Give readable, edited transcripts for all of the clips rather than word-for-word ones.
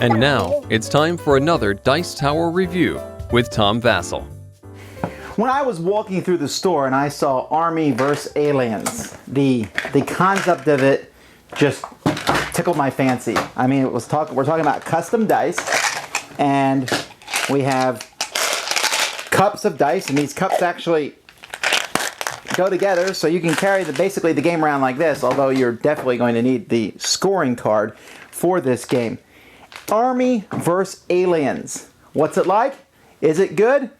And now, it's time for another Dice Tower review with Tom Vasel. When I was walking through the store and I saw Army vs. Aliens, the concept of it just tickled my fancy. I mean, we're talking about custom dice, and we have cups of dice, and these cups actually go together so you can carry basically the game around like this, although you're definitely going to need the scoring card for this game. Army vs. Aliens. What's it like? Is it good?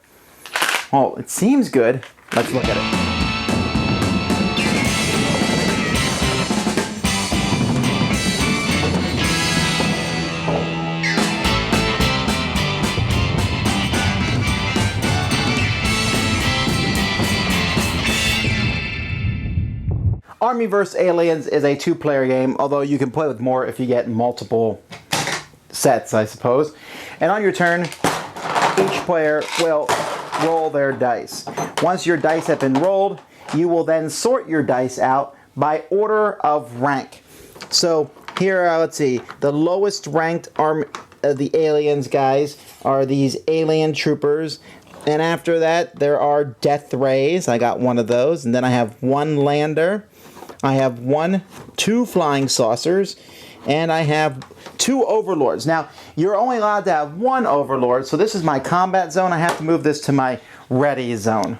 Well, it seems good. Let's look at it. Army vs. Aliens is a two-player game, although you can play with more if you get multiple sets, I suppose. And on your turn, each player will roll their dice. Once your dice have been rolled, you will then sort your dice out by order of rank. So here, let's see, the lowest ranked the aliens guys are these alien troopers. And after that, there are death rays. I got one of those. And then I have one lander. I have two flying saucers, and I have two overlords. Now, you're only allowed to have one overlord, so this is my combat zone. I have to move this to my ready zone.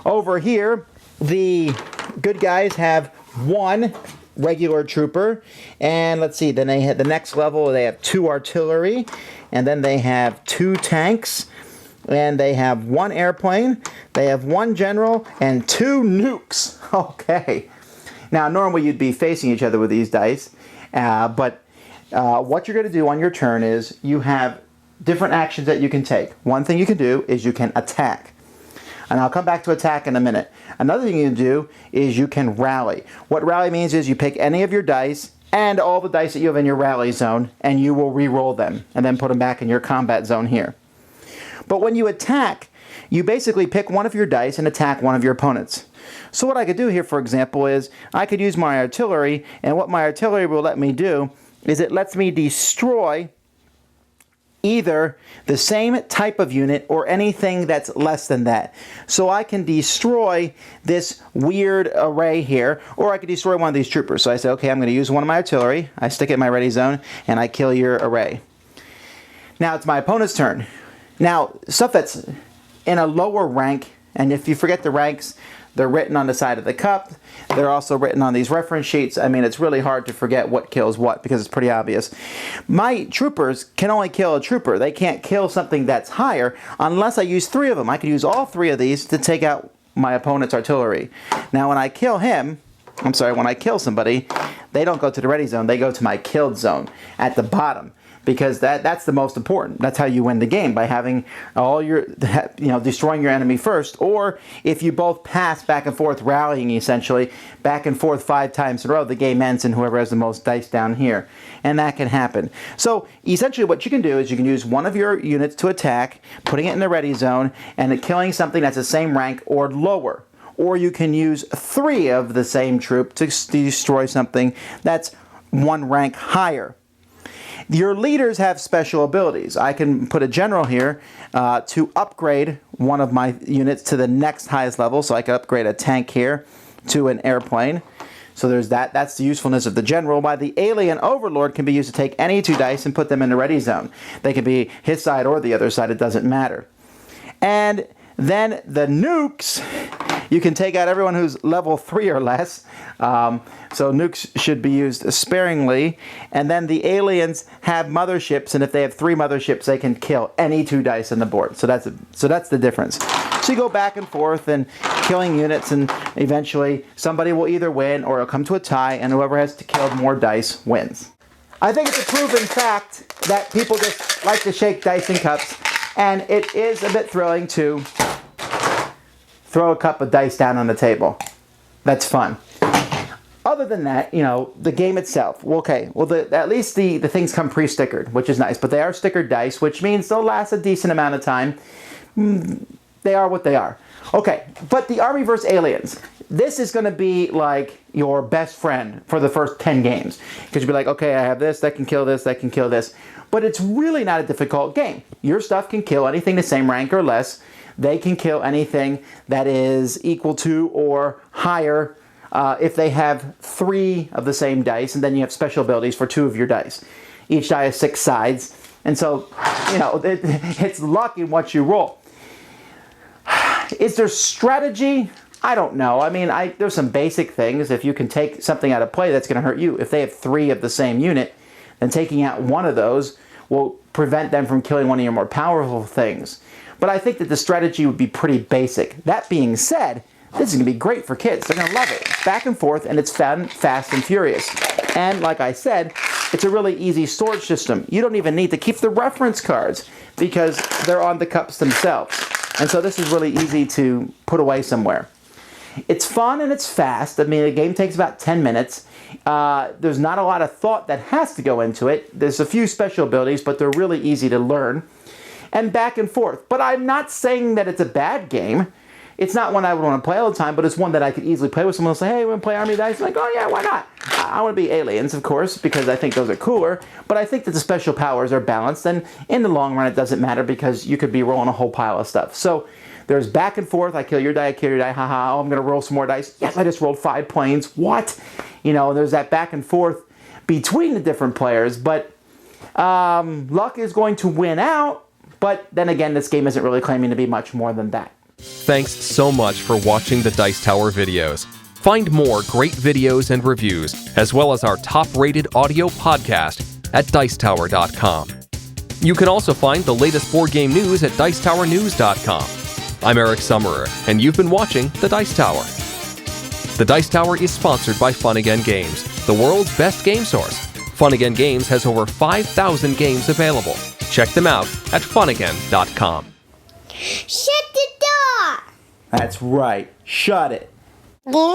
Over here, the good guys have one regular trooper, and let's see, then they have the next level, they have two artillery, and then they have two tanks, and they have one airplane, they have one general, and two nukes. Okay. Now, normally you'd be facing each other with these dice, but what you're going to do on your turn is you have different actions that you can take. One thing you can do is you can attack. And I'll come back to attack in a minute. Another thing you can do is you can rally. What rally means is you pick any of your dice and all the dice that you have in your rally zone, and you will re-roll them and then put them back in your combat zone here. But when you attack, you basically pick one of your dice and attack one of your opponents. So what I could do here, for example, is I could use my artillery, and what my artillery will let me do is it lets me destroy either the same type of unit or anything that's less than that. So I can destroy this weird array here, or I could destroy one of these troopers. So I say, okay, I'm going to use one of my artillery, I stick it in my ready zone, and I kill your array. Now it's my opponent's turn. Now, stuff that's in a lower rank, and if you forget the ranks, they're written on the side of the cup. They're also written on these reference sheets. I mean, it's really hard to forget what kills what because it's pretty obvious. My troopers can only kill a trooper. They can't kill something that's higher unless I use three of them. I could use all three of these to take out my opponent's artillery. Now, when I kill when I kill somebody, they don't go to the ready zone. They go to my killed zone at the bottom, because that's the most important. That's how you win the game, by having all your, destroying your enemy first, or if you both pass back and forth, rallying essentially, back and forth 5 times in a row, the game ends and whoever has the most dice down here. And that can happen. So essentially what you can do is you can use one of your units to attack, putting it in the ready zone, and killing something that's the same rank or lower. Or you can use 3 of the same troop to destroy something that's 1 rank higher. Your leaders have special abilities. I can put a general here to upgrade one of my units to the next highest level. So I can upgrade a tank here to an airplane. So there's that. That's the usefulness of the general. While the alien overlord can be used to take any 2 dice and put them in the ready zone. They can be his side or the other side. It doesn't matter. And then the nukes, you can take out everyone who's level 3 or less. So nukes should be used sparingly. And then the aliens have motherships, and if they have 3 motherships, they can kill any 2 dice on the board. So that's the difference. So you go back and forth and killing units, and eventually somebody will either win or it'll come to a tie, and whoever has to kill more dice wins. I think it's a proven fact that people just like to shake dice in cups, and it is a bit thrilling to throw a cup of dice down on the table. That's fun. Other than that, the game itself, at least the things come pre-stickered, which is nice, but they are stickered dice, which means they'll last a decent amount of time. They are what they are. Okay, but the Army vs. Aliens, this is going to be like your best friend for the first 10 games. Because you'll be like, okay, I have this, that can kill this, that can kill this. But it's really not a difficult game. Your stuff can kill anything the same rank or less. They can kill anything that is equal to or higher if they have 3 of the same dice, and then you have special abilities for 2 of your dice. Each die has 6 sides, and so, it's luck in what you roll. Is there strategy? I don't know. I mean, there's some basic things. If you can take something out of play, that's going to hurt you. If they have 3 of the same unit, then taking out one of those will prevent them from killing one of your more powerful things. But I think that the strategy would be pretty basic. That being said, this is going to be great for kids. They're going to love it. It's back and forth, and it's fun, fast, and furious. And like I said, it's a really easy storage system. You don't even need to keep the reference cards because they're on the cups themselves. And so this is really easy to put away somewhere. It's fun and it's fast. I mean, the game takes about 10 minutes. There's not a lot of thought that has to go into it. There's a few special abilities, but they're really easy to learn. And back and forth. But I'm not saying that it's a bad game. It's not one I would want to play all the time, but it's one that I could easily play with someone who'll say, hey, we want to play Army Dice? I'm like, oh yeah, why not? I want to be aliens, of course, because I think those are cooler, but I think that the special powers are balanced, and in the long run it doesn't matter because you could be rolling a whole pile of stuff. So there's back and forth. I kill your die, I kill your die, haha, oh, I'm going to roll some more dice. Yes, I just rolled 5 planes. What? There's that back and forth between the different players, but luck is going to win out, but then again, this game isn't really claiming to be much more than that. Thanks so much for watching the Dice Tower videos. Find more great videos and reviews, as well as our top-rated audio podcast at Dicetower.com. You can also find the latest board game news at Dicetowernews.com. I'm Eric Summerer, and you've been watching The Dice Tower. The Dice Tower is sponsored by Fun Again Games, the world's best game source. Fun Again Games has over 5,000 games available. Check them out at funagain.com. Shut the door! That's right. Shut it. There.